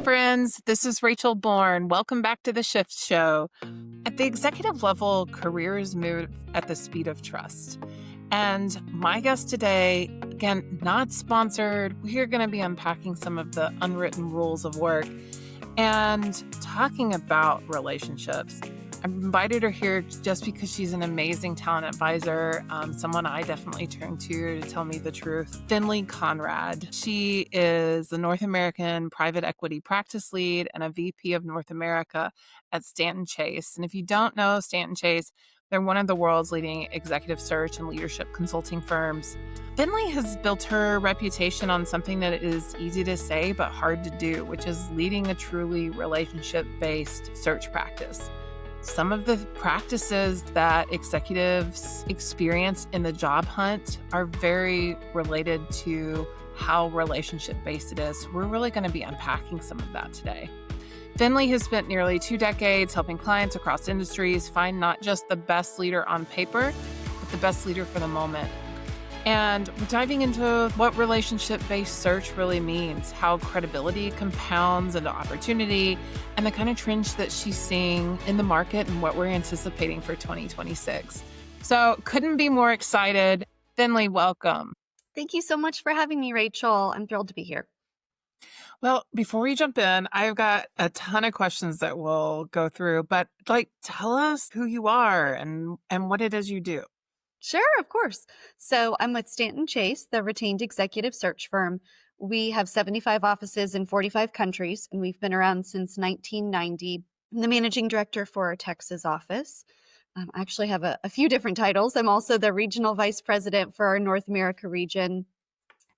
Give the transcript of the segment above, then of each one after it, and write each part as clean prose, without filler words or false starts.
friends. This is Rachel Bourne. Welcome back to the Shift Show. At the executive level, careers move at the speed of trust. And my guest today, again, not sponsored, we're going to be unpacking some of the unwritten rules of work and talking about relationships. I've invited her here just because she's an amazing talent advisor, someone I definitely turn to tell me the truth. Finley Konrade. She is the North American private equity practice lead and a VP of North America at Stanton Chase. And if you don't know Stanton Chase, they're one of the world's leading executive search and leadership consulting firms. Finley has built her reputation on something that is easy to say but hard to do, which is leading a truly relationship-based search practice. Some of the practices that executives experience in the job hunt are very related to how relationship-based it is. We're really going to be unpacking some of that today. Finley has spent nearly 2 decades helping clients across industries find not just the best leader on paper, but the best leader for the moment. And we're diving into what relationship-based search really means, how credibility compounds into opportunity, and the kind of trends that she's seeing in the market and what we're anticipating for 2026. So couldn't be more excited. Finley, welcome. Thank you so much for having me, Rachel. I'm thrilled to be here. Well, before we jump in, I've got a ton of questions that we'll go through, but tell us who you are and what it is you do. Sure, of course. So I'm with Stanton Chase, the retained executive search firm. We have 75 offices in 45 countries, and we've been around since 1990. I'm the managing director for our Texas office. I actually have a few different titles. I'm also the regional vice president for our North America region,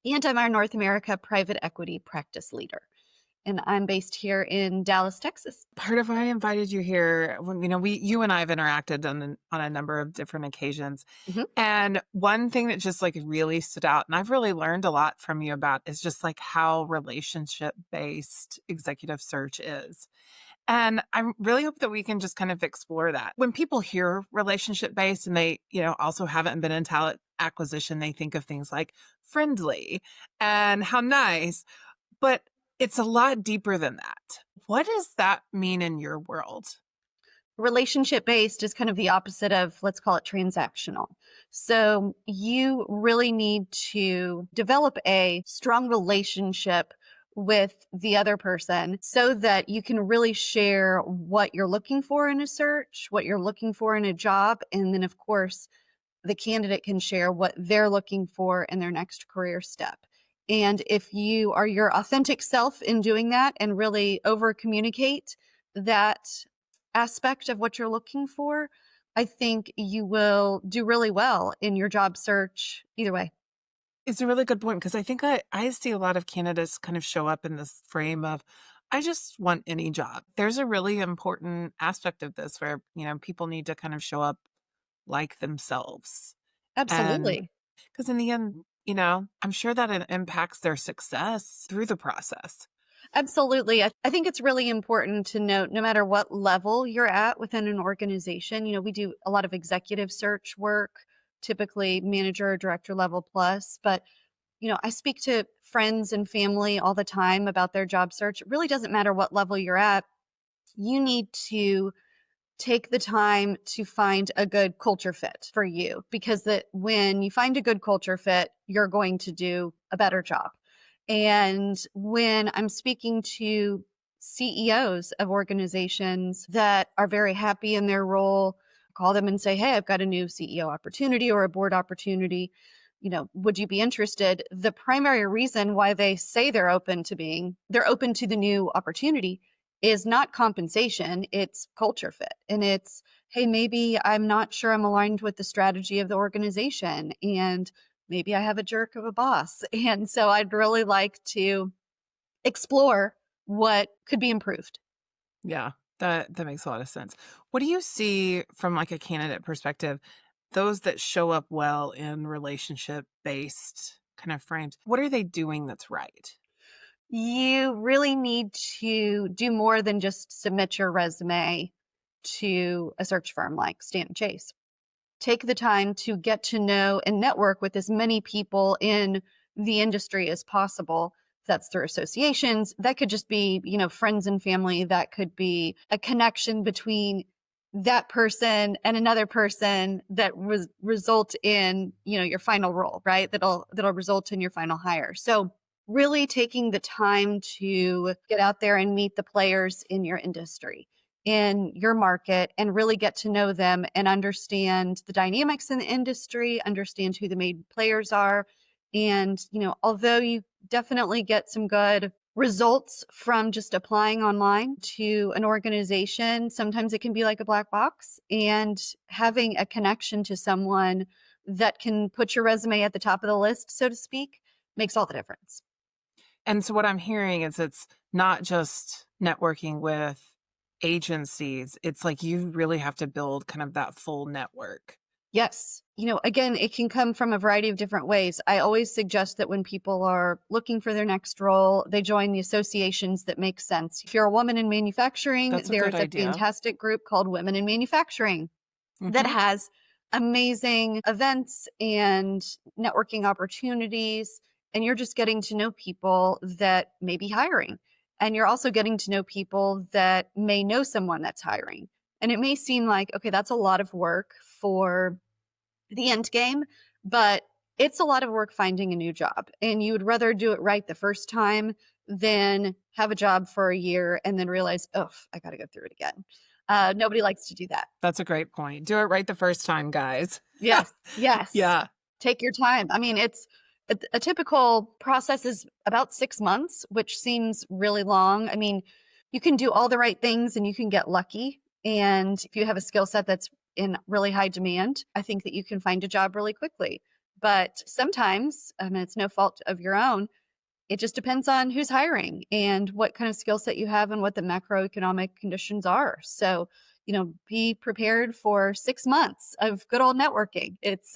and I'm our North America private equity practice leader. And I'm based here in Dallas, Texas. Part of why I invited you here, you and I have interacted on a number of different occasions. Mm-hmm. And one thing that just really stood out, and I've really learned a lot from you about, is just how relationship-based executive search is. And I really hope that we can just kind of explore that. When people hear relationship-based and they, also haven't been in talent acquisition, they think of things like friendly and how nice, but it's a lot deeper than that. What does that mean in your world? Relationship-based is kind of the opposite of, let's call it transactional. So you really need to develop a strong relationship with the other person so that you can really share what you're looking for in a search, what you're looking for in a job, and then, of course, the candidate can share what they're looking for in their next career step. And if you are your authentic self in doing that and really over communicate that aspect of what you're looking for, I think you will do really well in your job search either way. It's a really good point, because I think I see a lot of candidates kind of show up in this frame of, I just want any job. There's a really important aspect of this where, people need to kind of show up like themselves. Absolutely. Because in the end, I'm sure that it impacts their success through the process. Absolutely. I think it's really important to note, no matter what level you're at within an organization, we do a lot of executive search work, typically manager or director level plus. But, I speak to friends and family all the time about their job search. It really doesn't matter what level you're at. You need to take the time to find a good culture fit for you, because when you find a good culture fit, you're going to do a better job. And when I'm speaking to CEOs of organizations that are very happy in their role, call them and say, hey, I've got a new CEO opportunity or a board opportunity. Would you be interested? The primary reason why they say they're open to the new opportunity is not compensation, it's culture fit. And it's, hey, maybe I'm not sure I'm aligned with the strategy of the organization, and maybe I have a jerk of a boss. And so I'd really like to explore what could be improved. Yeah, that makes a lot of sense. What do you see from a candidate perspective, those that show up well in relationship-based kind of frames? What are they doing that's right? You really need to do more than just submit your resume to a search firm like Stanton Chase. Take the time to get to know and network with as many people in the industry as possible. That's through associations. That could just be, friends and family. That could be a connection between that person and another person that result in, your final role, right? That'll result in your final hire. So really taking the time to get out there and meet the players in your industry, in your market, and really get to know them and understand the dynamics in the industry, understand who the main players are. And, although you definitely get some good results from just applying online to an organization, sometimes it can be like a black box, and having a connection to someone that can put your resume at the top of the list, so to speak, makes all the difference. And so what I'm hearing is it's not just networking with agencies. It's like you really have to build kind of that full network. Yes. Again, it can come from a variety of different ways. I always suggest that when people are looking for their next role, they join the associations that make sense. If you're a woman in manufacturing, That's a good there's a idea. fantastic group called Women in Manufacturing that has amazing events and networking opportunities. And you're just getting to know people that may be hiring. And you're also getting to know people that may know someone that's hiring. And it may seem like, okay, that's a lot of work for the end game, but it's a lot of work finding a new job. And you would rather do it right the first time than have a job for a year and then realize, oh, I got to go through it again. Nobody likes to do that. That's a great point. Do it right the first time, guys. Yes. Yes. Yeah. Take your time. I mean, it's a typical process is about 6 months, which seems really long. I mean, you can do all the right things and you can get lucky. And if you have a skill set that's in really high demand, I think that you can find a job really quickly. But sometimes, it's no fault of your own. It just depends on who's hiring and what kind of skill set you have and what the macroeconomic conditions are. So, be prepared for 6 months of good old networking. It's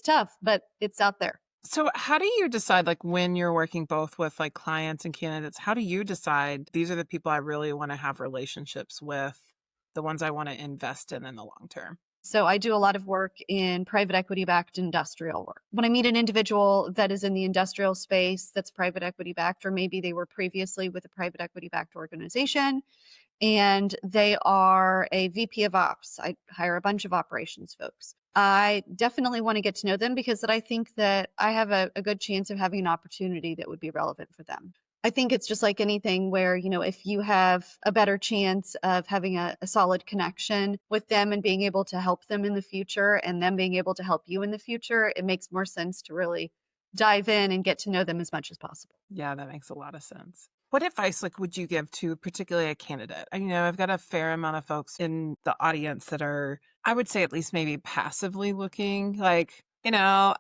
tough, but it's out there. So how do you decide, like, when you're working both with like clients and candidates, how do you decide these are the people I really want to have relationships with, the ones I want to invest in the long term? So I do a lot of work in private equity backed industrial work. When I meet an individual that is in the industrial space that's private equity backed, or maybe they were previously with a private equity backed organization and they are a VP of ops, I hire a bunch of operations folks. I definitely want to get to know them because I think that I have a good chance of having an opportunity that would be relevant for them. I think it's just like anything where, if you have a better chance of having a solid connection with them and being able to help them in the future and them being able to help you in the future, it makes more sense to really dive in and get to know them as much as possible. Yeah, that makes a lot of sense. What advice would you give to particularly a candidate? I've got a fair amount of folks in the audience that are, I would say, at least maybe passively looking, like, I'm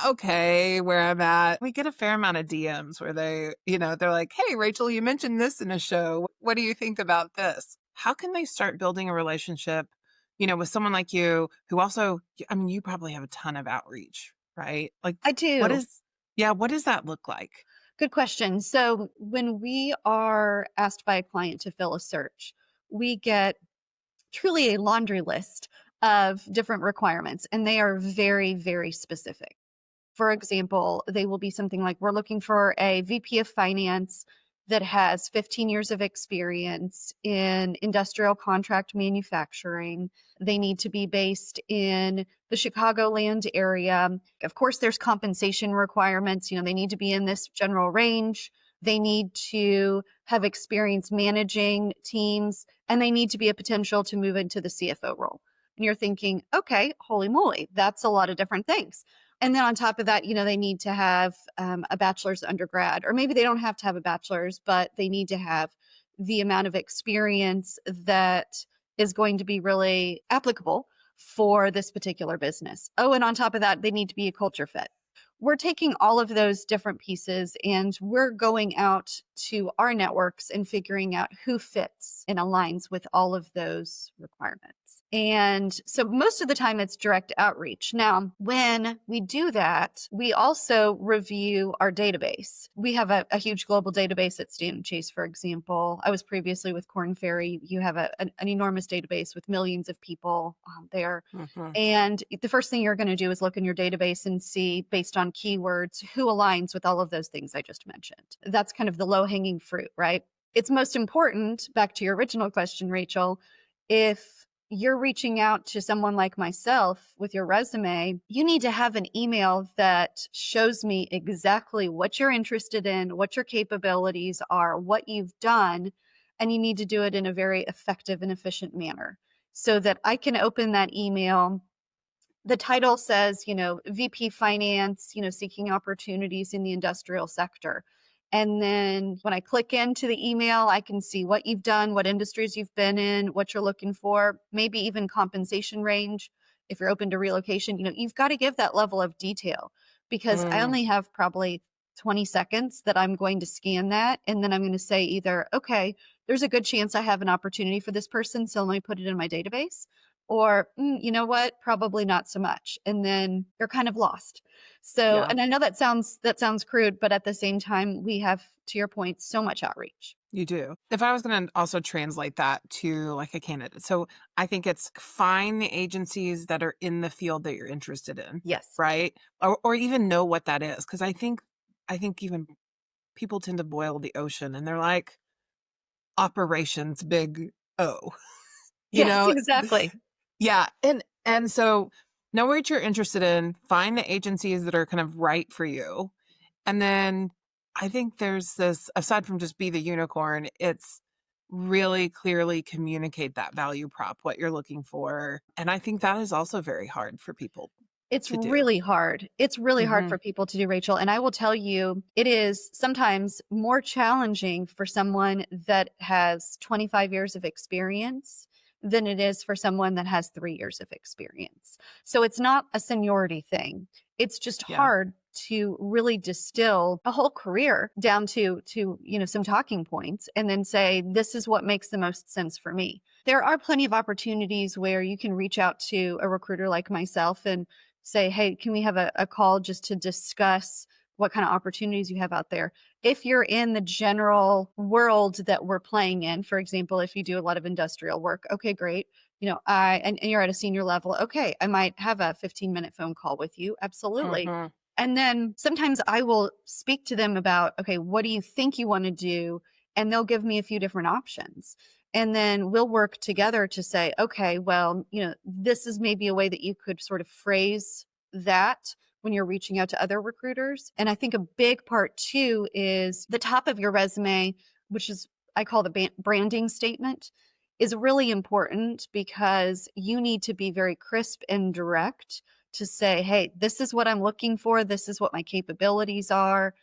okay where I'm at. We get a fair amount of DMs where they're like, hey, Rachel, you mentioned this in a show. What do you think about this? How can they start building a relationship, with someone like you who also, you probably have a ton of outreach, right? Like, I do. what does that look like? Good question. So when we are asked by a client to fill a search, we get truly a laundry list of different requirements, and they are very, very specific. For example, they will be something like, we're looking for a VP of finance that has 15 years of experience in industrial contract manufacturing. They need to be based in the Chicagoland area. Of course, there's compensation requirements. They need to be in this general range. They need to have experience managing teams, and they need to be a potential to move into the CFO role. And you're thinking, okay, holy moly, that's a lot of different things. And then on top of that, they need to have a bachelor's undergrad, or maybe they don't have to have a bachelor's, but they need to have the amount of experience that is going to be really applicable for this particular business. Oh, and on top of that, they need to be a culture fit. We're taking all of those different pieces and we're going out to our networks and figuring out who fits and aligns with all of those requirements. And so most of the time it's direct outreach. Now, when we do that, we also review our database. We have a huge global database at Stanton Chase, for example. I was previously with Korn Ferry. You have an enormous database with millions of people there. Mhm. And the first thing you're going to do is look in your database and see, based on keywords, who aligns with all of those things I just mentioned. That's kind of the low hanging fruit, right? It's most important, back to your original question, Rachel, if you're reaching out to someone like myself with your resume, you need to have an email that shows me exactly what you're interested in, what your capabilities are, what you've done, and you need to do it in a very effective and efficient manner so that I can open that email. The title says, VP Finance, seeking opportunities in the industrial sector. And then when I click into the email, I can see what you've done, what industries you've been in, what you're looking for, maybe even compensation range. If you're open to relocation, you've got to give that level of detail because I Mm, only have probably 20 seconds that I'm going to scan that. And then I'm going to say either, okay, there's a good chance I have an opportunity for this person, so let me put it in my database. Or, you know what? Probably not so much. And then you're kind of lost. So, yeah, and I know that sounds crude, but at the same time, we have, to your point, so much outreach. you do. If I was going to also translate that to like a candidate, so I think it's find the agencies that are in the field that you're interested in, Yes. right? Or even know what that is, because I think even people tend to boil the ocean, and they're like operations big O, you Yes, know. exactly. Yeah, and so know what you're interested in, find the agencies that are kind of right for you, and then I think there's this, aside from just be the unicorn, it's really clearly communicate that value prop, what you're looking for, and I think that is also very hard for people It's to do. really hard. It's really hard Mhm. for people to do, Rachel. And I will tell you, it is sometimes more challenging for someone that has 25 years of experience than it is for someone that has 3 years of experience. So it's not a seniority thing. It's just Yeah. hard to really distill a whole career down to some talking points and then say this is what makes the most sense for me. There are plenty of opportunities where you can reach out to a recruiter like myself and say, hey, can we have a call just to discuss what kind of opportunities you have out there? If you're in the general world that we're playing in, for example, if you do a lot of industrial work, okay, great. And you're at a senior level, okay, I might have a 15-minute phone call with you. Absolutely. Mhm. And then sometimes I will speak to them about, okay, what do you think you want to do? And they'll give me a few different options. And then we'll work together to say, okay, well, this is maybe a way that you could sort of phrase that when you're reaching out to other recruiters. And I think a big part too is the top of your resume, which is, I call the branding statement, is really important because you need to be very crisp and direct to say, hey, this is what I'm looking for. This is what my capabilities are.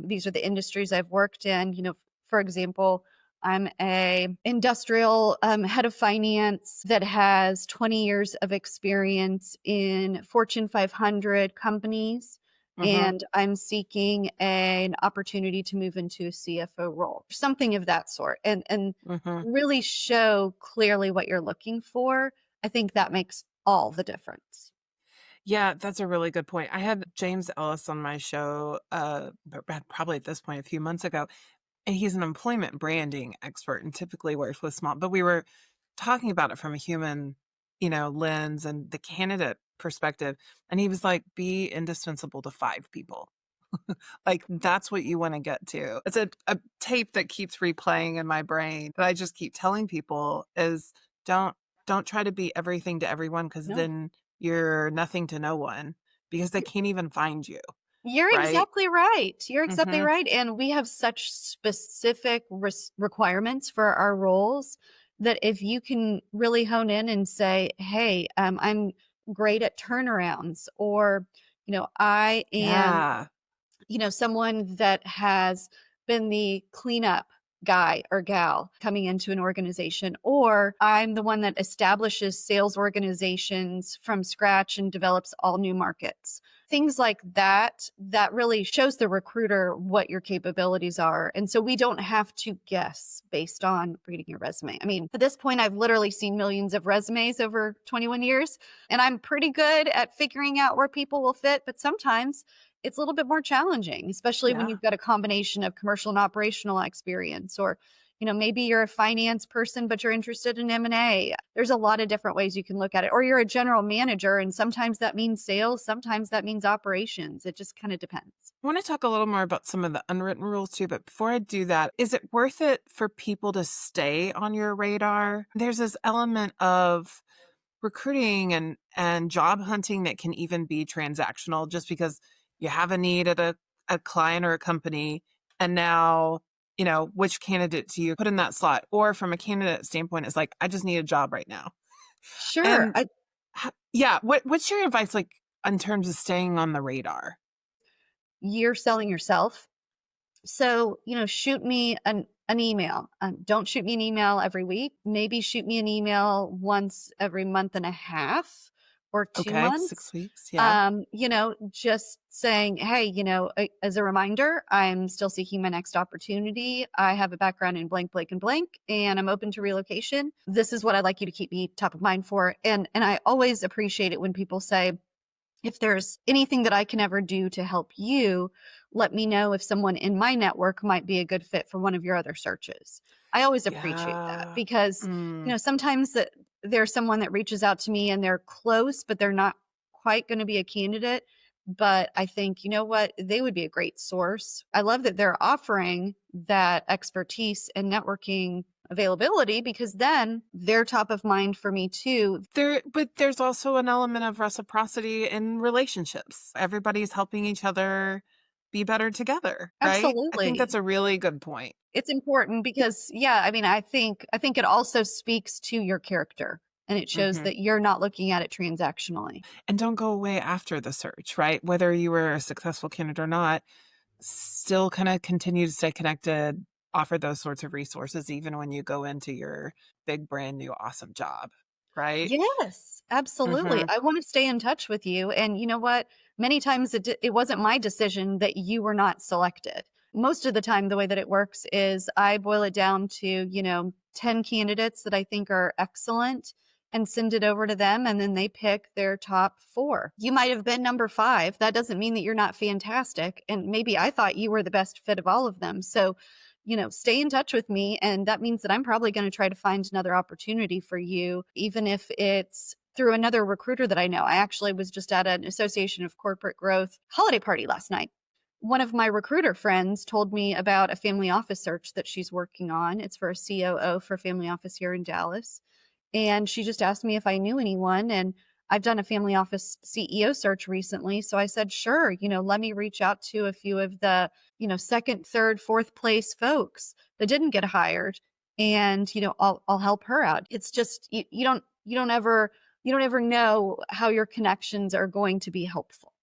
These are the industries I've worked in. For example, I'm a industrial head of finance that has 20 years of experience in Fortune 500 companies. Mhm. And I'm seeking an opportunity to move into a CFO role, something of that sort, and Mhm. really show clearly what you're looking for. I think that makes all the difference. Yeah, that's a really good point. I had James Ellis on my show, probably at this point a few months ago, and he's an employment branding expert and typically works with small, but we were talking about it from a human, lens and the candidate perspective. And he was like, be indispensable to 5 people. Like that's what you want to get to. It's a tape that keeps replaying in my brain that I just keep telling people is don't don't try to be everything to everyone because No. then you're nothing to no one because they can't even find you, You're right? exactly right. You're exactly Hmm. right. And we have such specific requirements for our roles that if you can really hone in and say, hey, I'm great at turnarounds, or, I am, Yeah. someone that has been the cleanup guy or gal coming into an organization, or I'm the one that establishes sales organizations from scratch and develops all new markets. Things like that, that really shows the recruiter what your capabilities are. And so we don't have to guess based on reading your resume. I mean, at this point, I've literally seen millions of resumes over 21 years, and I'm pretty good at figuring out where people will fit. But sometimes it's a little bit more challenging, especially when Yeah. you've got a combination of commercial and operational experience, or maybe you're a finance person, but you're interested in M&A. There's a lot of different ways you can look at it. Or you're a general manager, and sometimes that means sales, sometimes that means operations. It just kind of depends. I want to talk a little more about some of the unwritten rules too, but before I do that, is it worth it for people to stay on your radar? There's this element of recruiting and job hunting that can even be transactional just because you have a need at a client or a company, and now which candidate do you put in that slot? Or from a candidate standpoint, it's like, I just need a job right now. Sure. And yeah, what's your advice like in terms of staying on the radar? You're selling yourself. So, shoot me an email. Don't shoot me an email every week. Maybe shoot me an email once every month and a half or two Okay, 6 months. weeks, yeah. Just saying, hey, as a reminder, I'm still seeking my next opportunity. I have a background in blank, blank, and blank, and I'm open to relocation. This is what I'd like you to keep me top of mind for. And I always appreciate it when people say, if there's anything that I can ever do to help you, let me know if someone in my network might be a good fit for one of your other searches. I always appreciate that Yeah. because, Mm, sometimes that there's someone that reaches out to me and they're close, but they're not quite going to be a candidate. But I think, you know what, they would be a great source. I love that they're offering that expertise and networking availability because then they're top of mind for me too. but there's also an element of reciprocity in relationships. Everybody's helping each other be better together, right? I think that's Absolutely. a really good point. It's important because, yeah, I mean, I think it also speaks to your character, and it shows Hmm. that you're not looking at it transactionally. And don't go away after the search, right? Whether you were a successful candidate or not, still kind of continue to stay connected, offer those sorts of resources, even when you go into your big, brand new, awesome job, right? Yes, absolutely. Hmm. I want to stay in touch with you, and you know what? Many times it wasn't my decision that you were not selected. Most of the time, the way that it works is I boil it down to, 10 candidates that I think are excellent and send it over to them, and then they pick their top 4. You might have been number 5. That doesn't mean that you're not fantastic, and maybe I thought you were the best fit of all of them. So, stay in touch with me. And that means that I'm probably going to try to find another opportunity for you, even if it's through another recruiter that I know. I actually was just at an Association of Corporate Growth holiday party last night. One of my recruiter friends told me about a family office search that she's working on. It's for a COO for a family office here in Dallas. And she just asked me if I knew anyone. And I've done a family office CEO search recently. So I said, sure, let me reach out to a few of the, second, third, fourth place folks that didn't get hired. And, I'll help her out. It's just, you don't ever know how your connections are going to be helpful.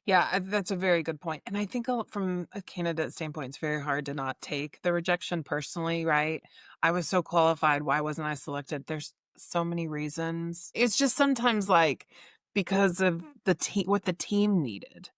Yeah, that's a very good point. And I think from a candidate standpoint, it's very hard to not take the rejection personally, right? I was so qualified. Why wasn't I selected? There's so many reasons. It's just sometimes like because of the team, what the team needed,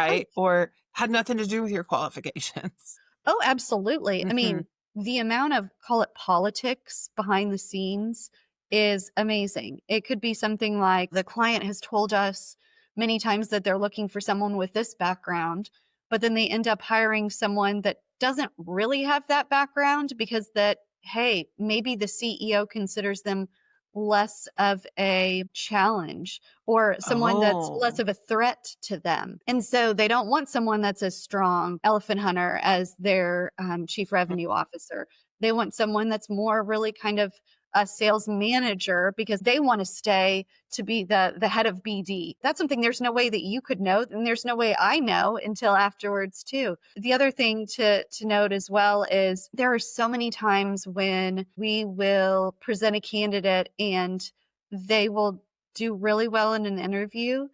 Oh, right? Or had nothing to do with your qualifications. Oh, absolutely. I Hmm. mean, the amount of, call it politics behind the scenes is amazing. It could be something like the client has told us many times that they're looking for someone with this background, but then they end up hiring someone that doesn't really have that background because that, hey, maybe the CEO considers them less of a challenge or someone that's less Oh. of a threat to them. And so they don't want someone that's a strong elephant hunter as their chief revenue officer. They want someone that's more really kind of a sales manager because they want to stay to be the head of BD. That's something there's no way that you could know, and there's no way I know until afterwards too. The other thing to note as well is there are so many times when we will present a candidate and they will do really well in an interview,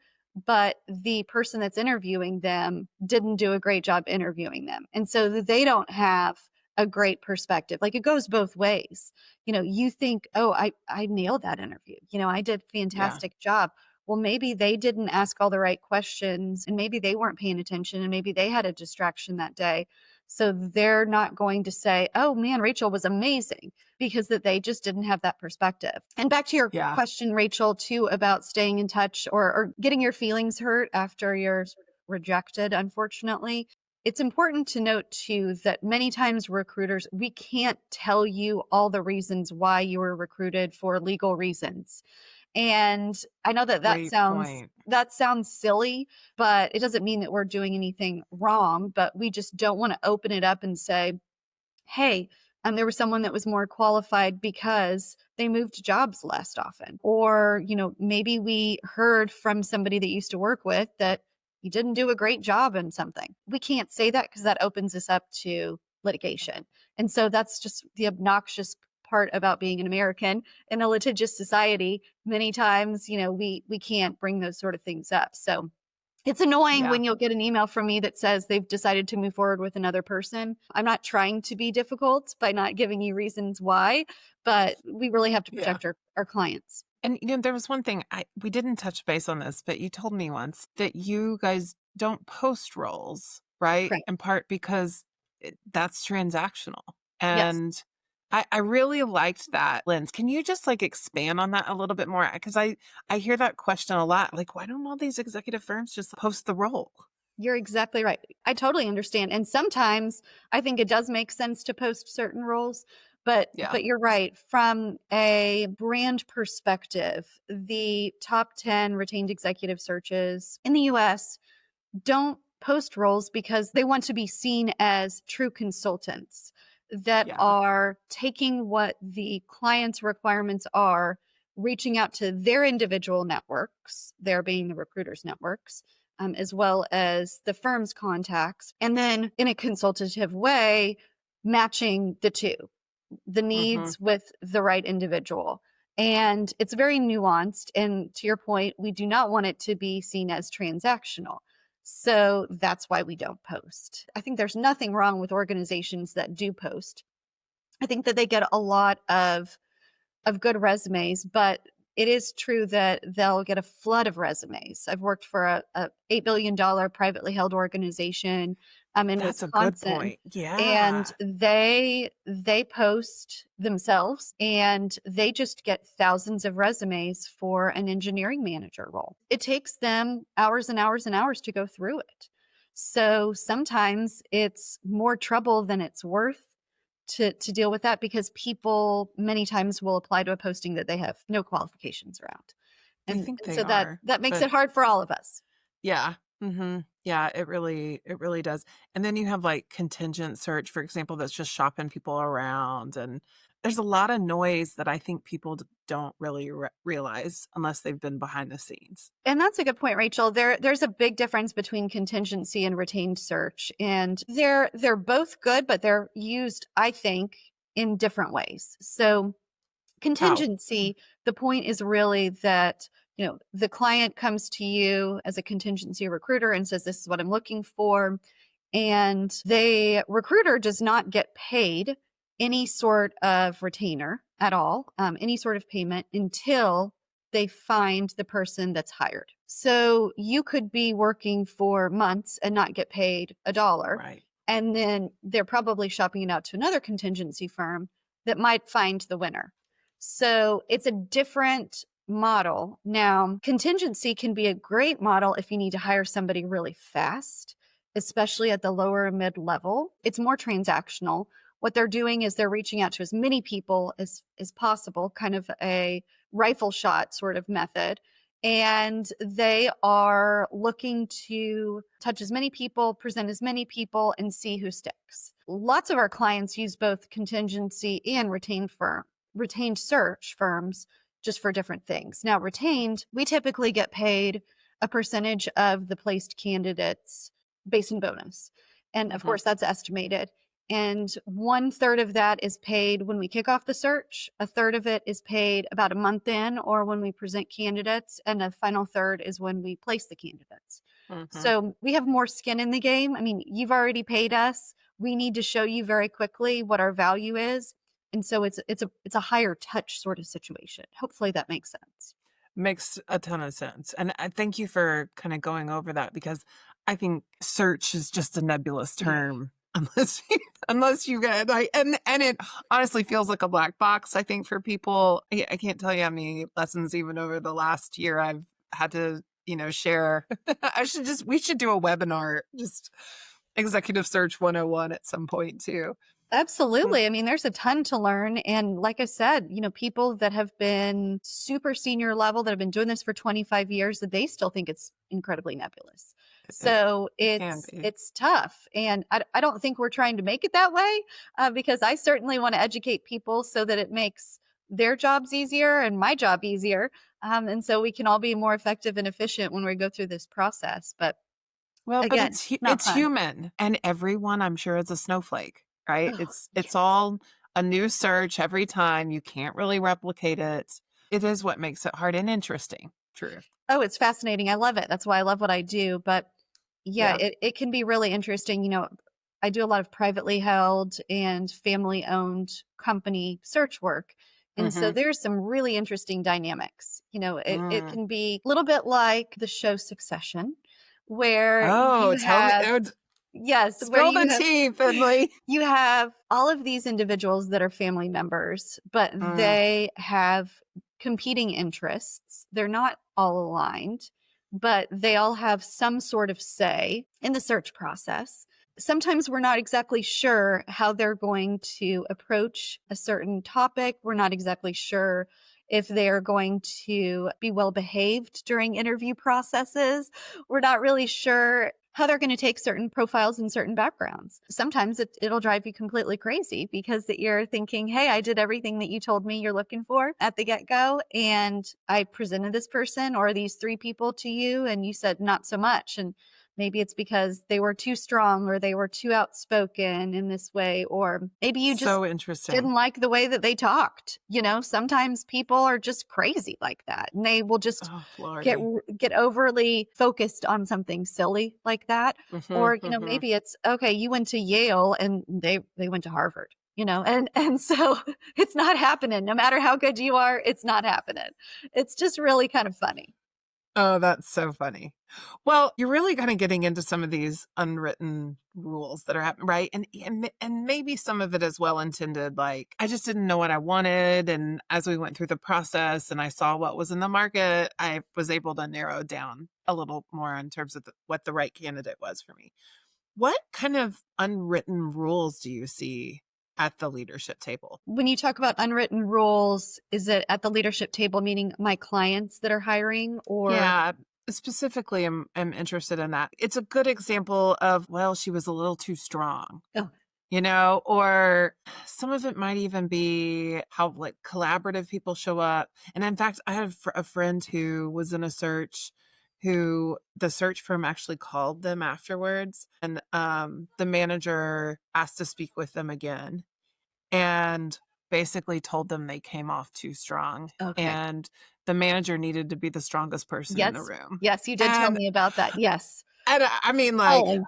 but the person that's interviewing them didn't do a great job interviewing them. And so they don't have a great perspective. Like, it goes both ways. You think, oh, I nailed that interview. I did a Yeah. fantastic job. Well, maybe they didn't ask all the right questions, and maybe they weren't paying attention, and maybe they had a distraction that day. So they're not going to say, oh man, Rachel was amazing, because that they just didn't have that perspective. And back to your Yeah. question, Rachel, too, about staying in touch or getting your feelings hurt after you're sort of rejected, unfortunately. It's important to note, too, that many times recruiters, we can't tell you all the reasons why you were recruited for legal reasons. And I know that Great point. that sounds silly, but it doesn't mean that we're doing anything wrong, but we just don't want to open it up and say, hey, there was someone that was more qualified because they moved jobs less often. Or, maybe we heard from somebody that used to work with that you didn't do a great job in something. We can't say that because that opens us up to litigation. And so that's just the obnoxious part about being an American in a litigious society. Many times, we can't bring those sort of things up. So it's annoying Yeah. when you'll get an email from me that says they've decided to move forward with another person. I'm not trying to be difficult by not giving you reasons why, but we really have to Yeah. protect our clients. And there was one thing we didn't touch base on this, but you told me once that you guys don't post roles, right? Correct. In part because that's transactional. Yes. And I really liked that lens. Can you just like expand on that a little bit more? Because I hear that question a lot. Like, why don't all these executive firms just post the role? You're exactly right. I totally understand. And sometimes I think it does make sense to post certain roles, but Yeah. but you're right. From a brand perspective, the top 10 retained executive searches in the US don't post roles because they want to be seen as true consultants that Yeah. are taking what the client's requirements are, reaching out to their individual networks, there being the recruiters' networks, as well as the firm's contacts, and then in a consultative way, matching the two, the Mm-hmm. needs with the right individual. And it's very nuanced. And to your point, we do not want it to be seen as transactional. So that's why we don't post. I think there's nothing wrong with organizations that do post. I think that they get a lot of good resumes, but it is true that they'll get a flood of resumes. I've worked for a $8 billion privately held organization in That's a good Wisconsin, point. and Yeah. they post themselves, and they just get thousands of resumes for an engineering manager role. It takes them hours and hours and hours to go through it. So sometimes it's more trouble than it's worth to deal with that, because people many times will apply to a posting that they have no qualifications around. They And, think and they so that are, that makes but it hard for all of us. yeah. Yeah, it really does. And then you have like contingent search, for example, that's just shopping people around. And there's a lot of noise that I think people don't really realize unless they've been behind the scenes. And that's a good point, Rachel. There's a big difference between contingency and retained search. And they're both good, but they're used, I think, in different ways. So How? contingency, the point is really that, the client comes to you as a contingency recruiter and says, this is what I'm looking for. And the recruiter does not get paid any sort of retainer at all, any sort of payment, until they find the person that's hired. So you could be working for months and not get paid a dollar. Right. And then they're probably shopping it out to another contingency firm that might find the winner. So it's a different model. Now, contingency can be a great model if you need to hire somebody really fast, especially at the lower and mid level. It's more transactional. What they're doing is they're reaching out to as many people as possible, kind of a rifle shot sort of method. And they are looking to touch as many people, present as many people, and see who sticks. Lots of our clients use both contingency and retained search firms just for different things. Now, retained, we typically get paid a percentage of the placed candidates base and bonus. And of Hmm. course, that's estimated. And 1/3 of that is paid when we kick off the search. A third of it is paid about a month in or when we present candidates. And the final third is when we place the candidates. Hmm. So we have more skin in the game. I mean, you've already paid us. we need to show you very quickly what our value is. And so it's a higher touch sort of situation. Hopefully that makes sense. Makes a ton of sense. And I thank you for kind of going over that because I think search is just a nebulous Yeah. term unless you get and it honestly feels like a black box, I think, for people. I can't tell you how many lessons even over the last year I've had to, share. We should do a webinar, just executive search 101 at some point too. Absolutely. I mean, there's a ton to learn. And like I said, people that have been super senior level that have been doing this for 25 years, that they still think it's incredibly nebulous. It, So it can it's be. it's tough. And I don't think we're trying to make it that way, because I certainly want to educate people so that it makes their jobs easier and my job easier. And so we can all be more effective and efficient when we go through this process. But Well, but again, not it's fun. human, and everyone, I'm sure, is a snowflake, right? Oh, It's yes. all a new search every time. You can't really replicate it. It is what makes it hard and interesting. Truth. Oh, it's fascinating. I love it. That's why I love what I do. But yeah, Yeah. it can be really interesting. I do a lot of privately held and family owned company search work. And so Mm-hmm. there's some really interesting dynamics. It Mm. can be a little bit like the show Succession, where Oh, you tell me. have, Oh, yes, where spill the tea, Finley. you have all of these individuals that are family members, but Mm. they have competing interests. They're not all aligned, but they all have some sort of say in the search process. Sometimes we're not exactly sure how they're going to approach a certain topic. We're not exactly sure if they're going to be well behaved during interview processes. We're not really sure how they're going to take certain profiles and certain backgrounds. Sometimes it'll drive you completely crazy because that you're thinking, hey, I did everything that you told me you're looking for at the get-go, and I presented this person or these three people to you, and you said not so much. And maybe it's because they were too strong or they were too outspoken in this way, or maybe you just So interesting. didn't like the way that they talked. Sometimes people are just crazy like that, and they will just Oh, get Lordy. get overly focused on something silly like that. Mm-hmm, Or mm-hmm. maybe it's okay, you went to Yale and they went to Harvard, and so it's not happening. No matter how good you are, it's not happening. It's just really kind of funny. Oh, that's so funny. Well, you're really kind of getting into some of these unwritten rules that are happening, right? And maybe some of it is well intended. Like I just didn't know what I wanted, and as we went through the process and I saw what was in the market, I was able to narrow down a little more in terms of what the right candidate was for me. What kind of unwritten rules do you see at the leadership table? When you talk about unwritten rules, is it at the leadership table, meaning my clients that are hiring, or Yeah, specifically, I'm interested in that. It's a good example of, well, she was a little too strong, oh, or some of it might even be how like collaborative people show up. And in fact, I have a friend who was in a search who the search firm actually called them afterwards, and the manager asked to speak with them again and basically told them they came off too strong, okay. and the manager needed to be the strongest person in the Yes. room. Yes, you did tell And me about that. Yes. I mean, like, Oh,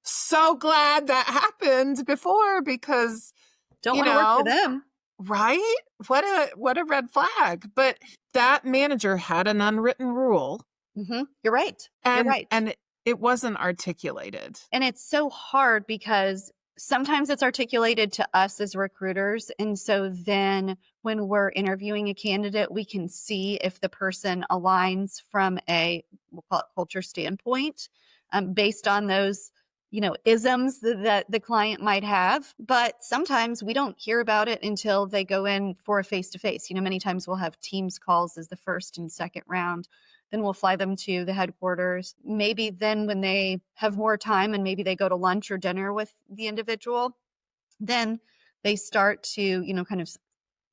so glad that happened before because, don't you want to work for know, them. right? What a red flag. But that manager had an unwritten rule, You're right. You're and right. it wasn't articulated. And it's so hard because sometimes it's articulated to us as recruiters. And so then when we're interviewing a candidate, we can see if the person aligns from we'll call it culture standpoint, based on those, isms that the client might have. But sometimes we don't hear about it until they go in for a face to face. Many times we'll have Teams calls as the first and second round. Then we'll fly them to the headquarters. Maybe then when they have more time and maybe they go to lunch or dinner with the individual, then they start to, kind of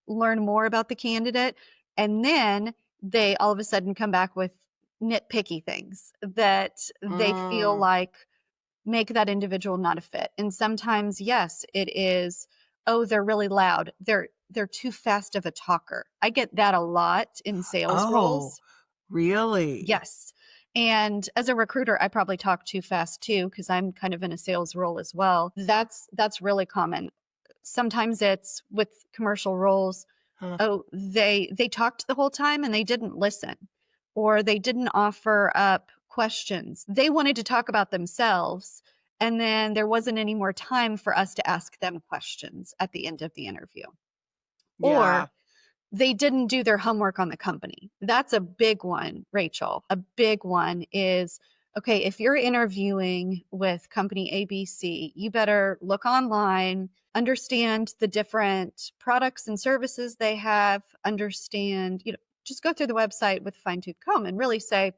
learn more about the candidate. And then they all of a sudden come back with nitpicky things that they feel Mm. like make that individual not a fit. And sometimes, yes, it is, oh, they're really loud. They're too fast of a talker. I get that a lot in sales Oh, roles. really? Yes. And as a recruiter, I probably talk too fast too, because I'm kind of in a sales role as well. That's really common. Sometimes it's with commercial roles. Huh. Oh, they talked the whole time and they didn't listen, or they didn't offer up questions. They wanted to talk about themselves, and then there wasn't any more time for us to ask them questions at the end of the interview. Yeah. Or they didn't do their homework on the company. That's a big one, Rachel. A big one is, okay, if you're interviewing with company ABC, you better look online, understand the different products and services they have, understand, just go through the website with a fine-tooth comb and really say,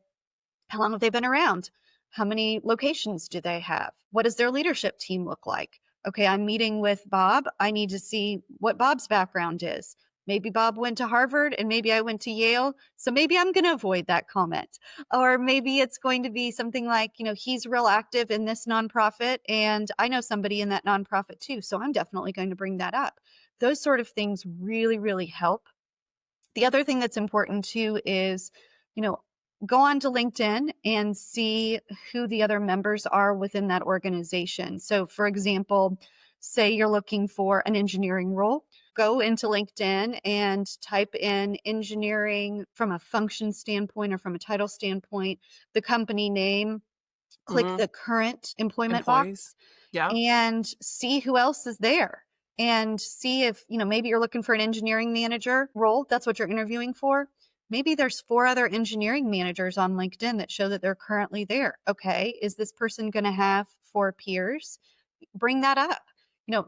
how long have they been around? How many locations do they have? What does their leadership team look like? Okay, I'm meeting with Bob. I need to see what Bob's background is. Maybe Bob went to Harvard and maybe I went to Yale. So maybe I'm going to avoid that comment. Or maybe it's going to be something like, he's real active in this nonprofit and I know somebody in that nonprofit too. So I'm definitely going to bring that up. Those sort of things really, really help. The other thing that's important too is, you know, go on to LinkedIn and see who the other members are within that organization. So, for example, say you're looking for an engineering role, go into LinkedIn and type in engineering from a function standpoint or from a title standpoint, the company name, click Hmm. the current employment Employees. box Yeah. and see who else is there and see if, maybe you're looking for an engineering manager role. That's what you're interviewing for. Maybe there's 4 other engineering managers on LinkedIn that show that they're currently there. Okay. Is this person going to have 4 peers? Bring that up.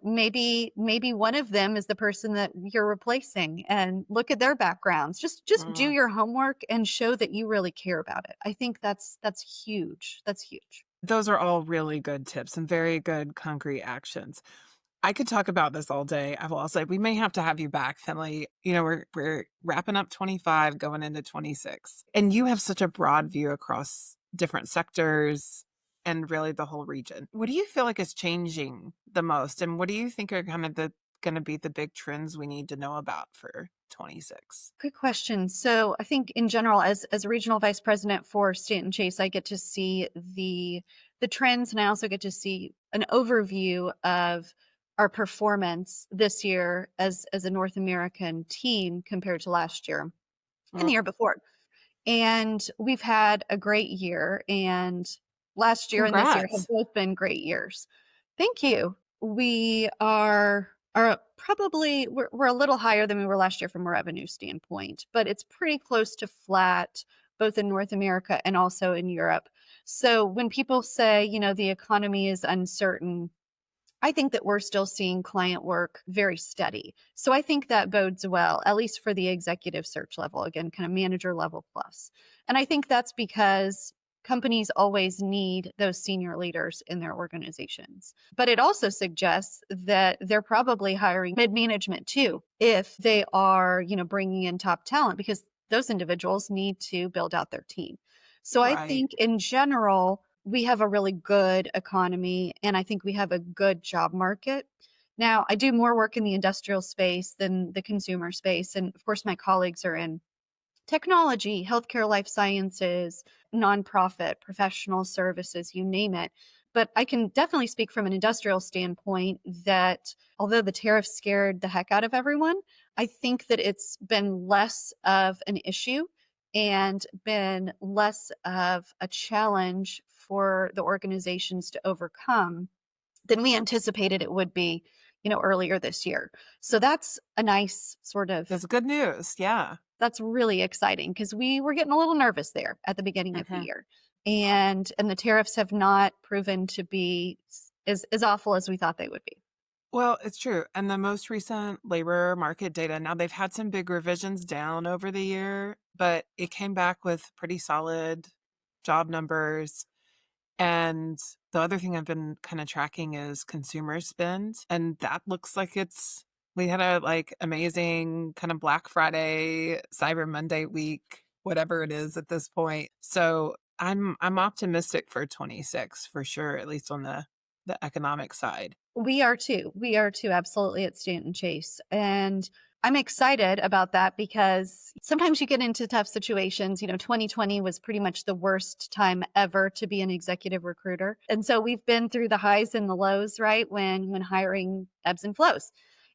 Maybe one of them is the person that you're replacing and look at their backgrounds. Just do Mm. your homework and show that you really care about it. I think that's huge. That's huge. Those are all really good tips and very good concrete actions. I could talk about this all day. I will also we may have to have you back, Finley. We're wrapping up 25, going into 26. And you have such a broad view across different sectors and really the whole region. What do you feel like is changing the most? And what do you think are kind of the going to be the big trends we need to know about for 26? Good question. So I think in general, as a regional vice president for Stanton Chase, I get to see the trends, and I also get to see an overview of our performance this year as a North American team compared to last year and Mm, the year before. And we've had a great year, and last year and this year have congrats. both been great years. Thank you. We are probably we're a little higher than we were last year from a revenue standpoint, but it's pretty close to flat both in North America and also in Europe. So when people say, the economy is uncertain, I think that we're still seeing client work very steady. So I think that bodes well, at least for the executive search level, again, kind of manager level plus. And I think that's because companies always need those senior leaders in their organizations. But it also suggests that they're probably hiring mid management too, if they are, bringing in top talent, because those individuals need to build out their team. So I Right. think in general, we have a really good economy and I think we have a good job market. Now, I do more work in the industrial space than the consumer space. And of course, my colleagues are in technology, healthcare, life sciences, nonprofit, professional services, you name it. But I can definitely speak from an industrial standpoint that although the tariffs scared the heck out of everyone, I think that it's been less of an issue and been less of a challenge for the organizations to overcome than we anticipated it would be, earlier this year. So that's a nice sort of That's good news. Yeah. that's really exciting because we were getting a little nervous there at the beginning of the Mhm. year. And the tariffs have not proven to be as awful as we thought they would be. Well, it's true. And the most recent labor market data, now they've had some big revisions down over the year, but it came back with pretty solid job numbers. And the other thing I've been kind of tracking is consumer spend. And that looks like we had a amazing kind of Black Friday, Cyber Monday week, whatever it is at this point. So I'm optimistic for 26 for sure, at least on the economic side. We are too. We are too, absolutely, at Stanton Chase. And I'm excited about that because sometimes you get into tough situations. 2020 was pretty much the worst time ever to be an executive recruiter. And so we've been through the highs and the lows, right? When hiring ebbs and flows.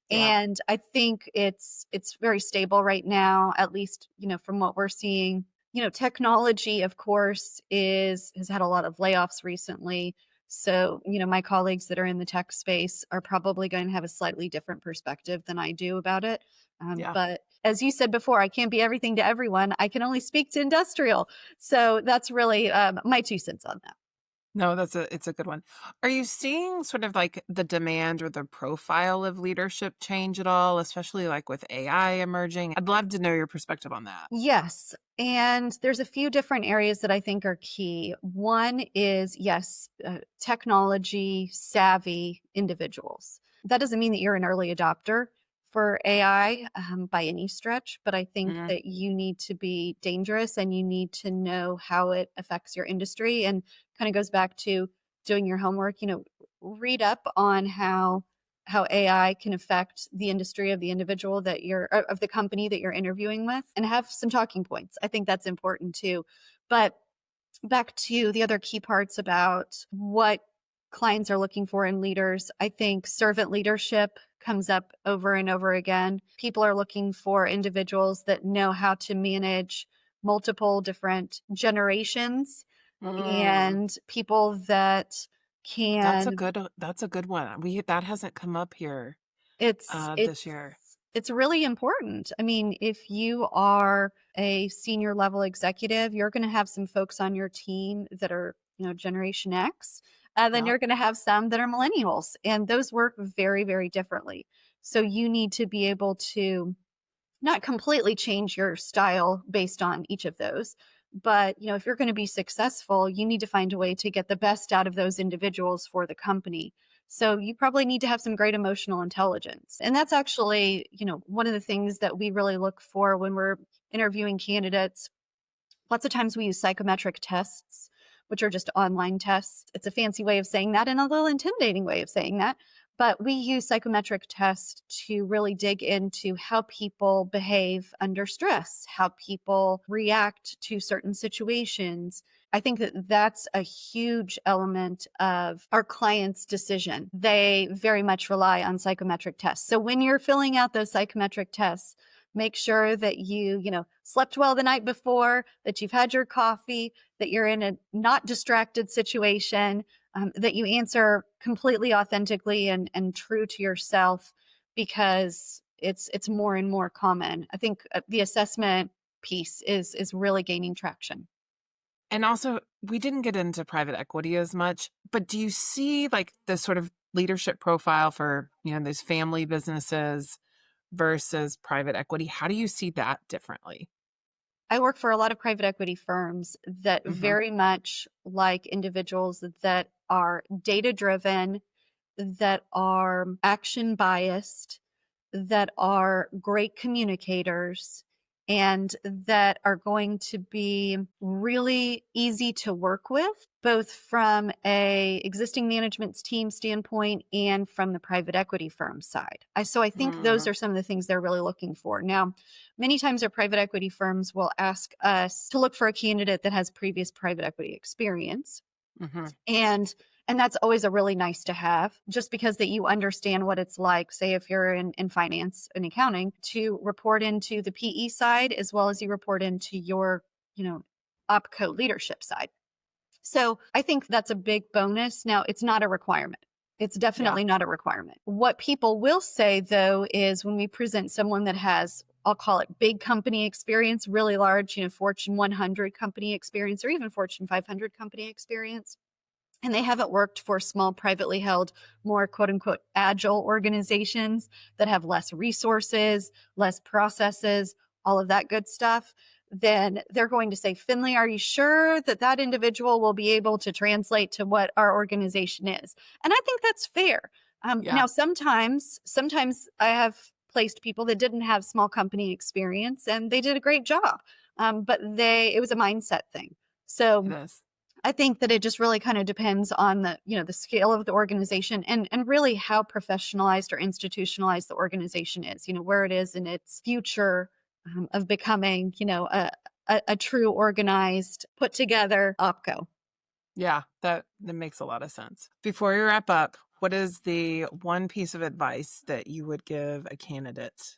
Yeah. And I think it's very stable right now, at least, from what we're seeing. Technology, of course, has had a lot of layoffs recently. So, my colleagues that are in the tech space are probably going to have a slightly different perspective than I do about it. Yeah. But as you said before, I can't be everything to everyone. I can only speak to industrial. So that's really my 2 cents on that. No, it's a good one. Are you seeing sort of like the demand or the profile of leadership change at all, especially like with AI emerging? I'd love to know your perspective on that. Yes. And there's a few different areas that I think are key. One is, yes, technology savvy individuals. That doesn't mean that you're an early adopter for AI by any stretch, but I think Mhm. that you need to be dangerous and you need to know how it affects your industry, and kind of goes back to doing your homework. Read up on how AI can affect the industry of the individual of the company that you're interviewing with, and have some talking points. I think that's important too. But back to the other key parts about what clients are looking for in leaders, I think servant leadership comes up over and over again. People are looking for individuals that know how to manage multiple different generations, Mm. and people that can That's a good one. That hasn't come up here It's this year. it's really important. I mean, if you are a senior level executive, you're going to have some folks on your team that are, Generation X, and then Yeah. you're going to have some that are millennials, and those work very, very differently. So you need to be able to not completely change your style based on each of those. But, if you're going to be successful, you need to find a way to get the best out of those individuals for the company. So you probably need to have some great emotional intelligence. And that's actually, one of the things that we really look for when we're interviewing candidates. Lots of times we use psychometric tests, which are just online tests. It's a fancy way of saying that and a little intimidating way of saying that. But we use psychometric tests to really dig into how people behave under stress, how people react to certain situations. I think that that's a huge element of our clients' decision. They very much rely on psychometric tests. So when you're filling out those psychometric tests, make sure that you slept well the night before, that you've had your coffee, that you're in a not distracted situation, that you answer completely authentically and true to yourself, because it's more and more common. I think the assessment piece is really gaining traction. And also, we didn't get into private equity as much, but do you see like the sort of leadership profile for, those family businesses versus private equity? How do you see that differently? I work for a lot of private equity firms that Mhm. very much like individuals that are data driven, that are action biased, that are great communicators, and that are going to be really easy to work with, both from a existing management team standpoint and from the private equity firm side. So I think those Mm. are some of the things they're really looking for. Now, many times our private equity firms will ask us to look for a candidate that has previous private equity experience, Mhm. and that's always a really nice to have, just because that you understand what it's like, say if you're in finance and accounting, to report into the PE side as well as you report into your, you know, opco leadership side. So I think that's a big bonus. Now, it's not a requirement. It's Yeah. definitely not a requirement. What people will say, though, is when we present someone that has, I'll call it big company experience, really large, Fortune 100 company experience, or even Fortune 500 company experience, and they haven't worked for small, privately held, more quote unquote agile organizations that have less resources, less processes, all of that good stuff, then they're going to say, Finley, are you sure that that individual will be able to translate to what our organization is? And I think that's fair. Yeah. Now, sometimes I have placed people that didn't have small company experience and they did a great job. But it was a mindset thing. It So is. I think that it just really kind of depends on the scale of the organization and really how professionalized or institutionalized the organization is, where it is in its future of becoming, a true organized, put together opco. Yeah, that makes a lot of sense. Before we wrap up, what is the one piece of advice that you would give a candidate?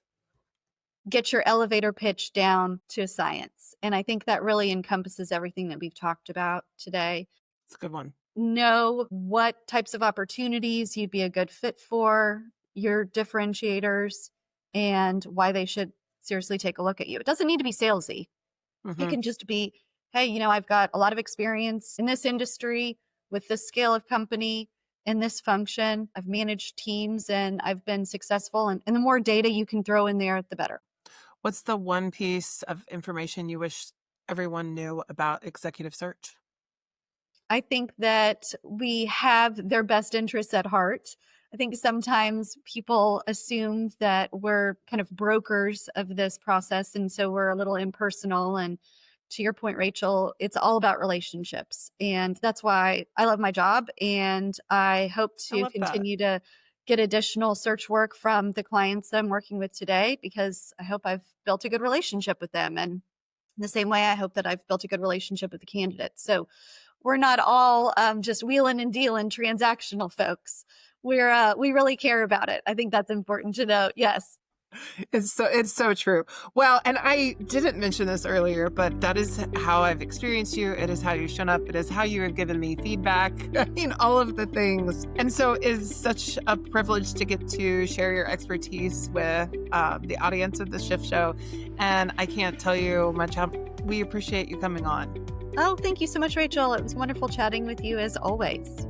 Get your elevator pitch down to a science. And I think that really encompasses everything that we've talked about today. It's a good one. Know what types of opportunities you'd be a good fit for, your differentiators, and why they should seriously take a look at you. It doesn't need to be salesy. It Hmm. can just be, hey, I've got a lot of experience in this industry with this scale of company in this function. I've managed teams and I've been successful. And the more data you can throw in there, the better. What's the one piece of information you wish everyone knew about executive search? I think that we have their best interests at heart. I think sometimes people assume that we're kind of brokers of this process. And so we're a little impersonal. And to your point, Rachel, it's all about relationships. And that's why I love my job. And I hope I to love that. continue to get additional search work from the clients that I'm working with today because I hope I've built a good relationship with them. And in the same way, I hope that I've built a good relationship with the candidates. So we're not all just wheeling and dealing transactional folks. We really care about it. I think that's important to note. Yes. It's so true. Well, and I didn't mention this earlier, but that is how I've experienced you. It is how you've shown up. It is how you have given me feedback. I mean, all of the things. And so it's such a privilege to get to share your expertise with the audience of the Shift Show. And I can't tell you much how we appreciate you coming on. Oh, thank you so much, Rachel. It was wonderful chatting with you as always.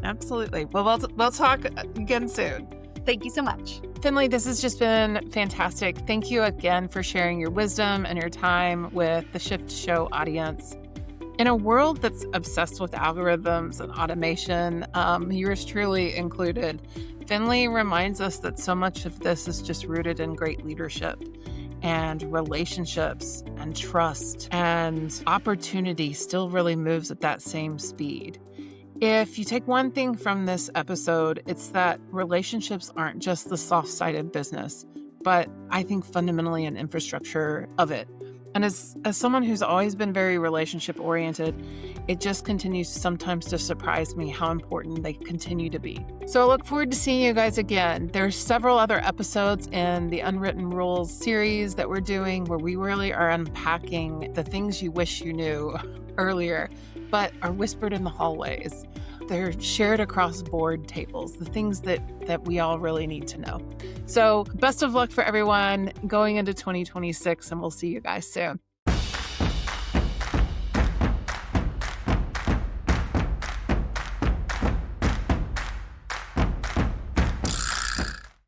Absolutely. Well, we'll talk again soon. Thank you so much. Finley, this has just been fantastic. Thank you again for sharing your wisdom and your time with the Shift Show audience. In a world that's obsessed with algorithms and automation, yours truly included, Finley reminds us that so much of this is just rooted in great leadership and relationships and trust, and opportunity still really moves at that same speed. If you take one thing from this episode, it's that relationships aren't just the soft-sided business, but I think fundamentally an infrastructure of it. And as someone who's always been very relationship-oriented, it just continues sometimes to surprise me how important they continue to be. So I look forward to seeing you guys again. There's several other episodes in the Unwritten Rules series that we're doing where we really are unpacking the things you wish you knew earlier, but are whispered in the hallways. They're shared across board tables, the things that we all really need to know. So best of luck for everyone going into 2026, and we'll see you guys soon.